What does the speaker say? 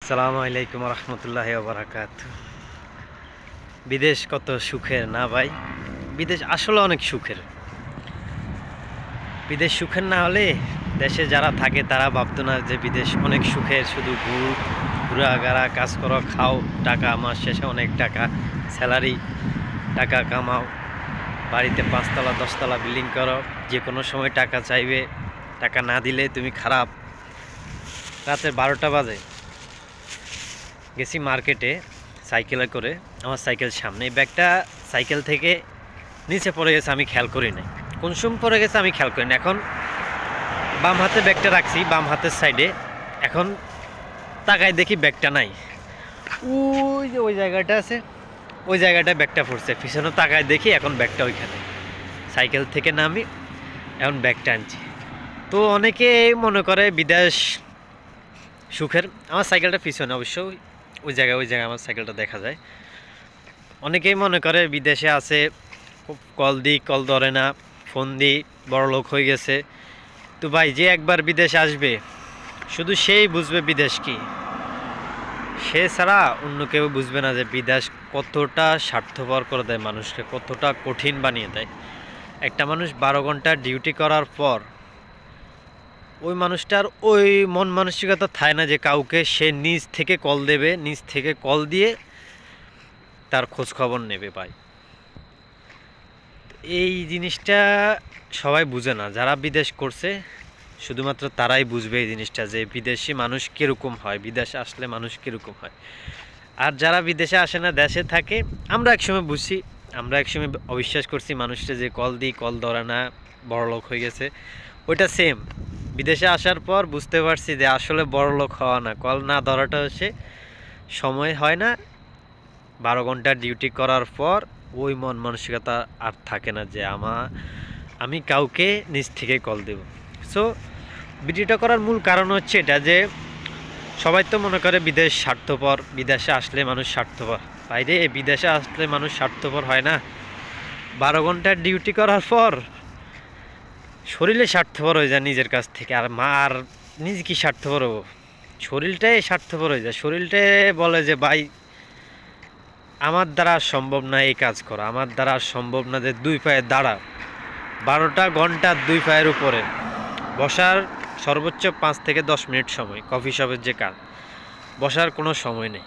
আসসালামু আলাইকুম রহমতুল্লাহি ওয়া বারাকাতুহু। বিদেশ কত সুখের না ভাই? বিদেশ আসলে অনেক সুখের। বিদেশ সুখের না হলে দেশে যারা থাকে তারা ভাবতো না যে বিদেশ অনেক সুখের, শুধু ঘুরাঘারা, কাজ করো, খাও, টাকা মাস শেষে অনেক টাকা স্যালারি, টাকা কামাও, বাড়িতে 5 তলা 10 তলা বিল্ডিং করো, যে কোনো সময় টাকা চাইবে, টাকা না দিলে তুমি খারাপ। রাতের 12টা বাজে গেছি মার্কেটে সাইকেলে করে, আমার সাইকেল সামনে, এই ব্যাগটা সাইকেল থেকে নিচে পড়ে গেছে, আমি খেয়াল করি নাই। কোন সময় পড়ে গেছে আমি খেয়াল করি না। এখন বাম হাতে ব্যাগটা রাখছি, বাম হাতের সাইডে, এখন তাকায় দেখি ব্যাগটা নাই। ওই যে ওই জায়গাটা আছে, ওই জায়গাটায় ব্যাগটা পড়ছে, পিছনে তাকায় দেখি এখন ব্যাগটা ওইখানে। সাইকেল থেকে নামি এখন ব্যাগটা আনছি। তো অনেকে মনে করে বিদেশ সুখের। আমার সাইকেলটা পিছনে, অবশ্যই ওই জায়গায় আমার সাইকেলটা দেখা যায়। অনেকেই মনে করে বিদেশে আছে, কল দিই কল ধরে না, ফোন দিই বড়লোক হয়ে গেছে। তো ভাই, যে একবার বিদেশ আসবে শুধু সেই বুঝবে বিদেশ কি। সে ছাড়া অন্য কেউ বুঝবে না যে বিদেশ কতটা স্বার্থপর করে দেয় মানুষকে, কতটা কঠিন বানিয়ে দেয়। একটা মানুষ 12 ঘন্টা ডিউটি করার পর ওই মানুষটার ওই মন মানসিকতা থাকে না যে কাউকে সে নিজ থেকে কল দেবে, নিজ থেকে কল দিয়ে তার খোঁজ খবর নেবে। ভাই, এই জিনিসটা সবাই বুঝে না। যারা বিদেশ করছে শুধুমাত্র তারাই বুঝবে এই জিনিসটা, যে বিদেশি মানুষ কীরকম হয়, বিদেশে আসলে মানুষ কীরকম হয়। আর যারা বিদেশে আসে না, দেশে থাকে, আমরা একসময় বুঝছি, আমরা একসময় অবিশ্বাস করছি মানুষটা, যে কল দিই কল ধরে না, বড়লোক হয়ে গেছে। ওইটা সেম বিদেশে আসার পর বুঝতে পারছি যে আসলে বড়লোক হওয়া না, কল না ধরাটা হচ্ছে সময় হয় না। 12 ঘন্টা ডিউটি করার পর ওই মন মানসিকতা আর থাকে না যে আমি কাউকে নিজ থেকে কল দেব। সো ভিডিওটা করার মূল কারণ হচ্ছে এটা, যে সবাই তো মনে করে বিদেশ স্বার্থপর, বিদেশে আসলে মানুষ স্বার্থপর। বাইরে বিদেশে আসলে মানুষ স্বার্থপর হয় না। 12 ঘন্টা ডিউটি করার পর শরীরে স্বার্থপর হয়ে যায় নিজের কাছ থেকে। আর নিজে কি স্বার্থপর হবো, শরীরটাই স্বার্থপর হয়ে যায়। শরীরটাই বলে যে ভাই, আমার দ্বারা সম্ভব না এই কাজ করা, আমার দ্বারা সম্ভব না যে 2 পায়ে দাঁড়া। 12টা ঘন্টা 2 পায়ের উপরে বসার সর্বোচ্চ 5 থেকে 10 মিনিট সময়, কফি শপের যে কাজ, বসার কোনো সময় নেই।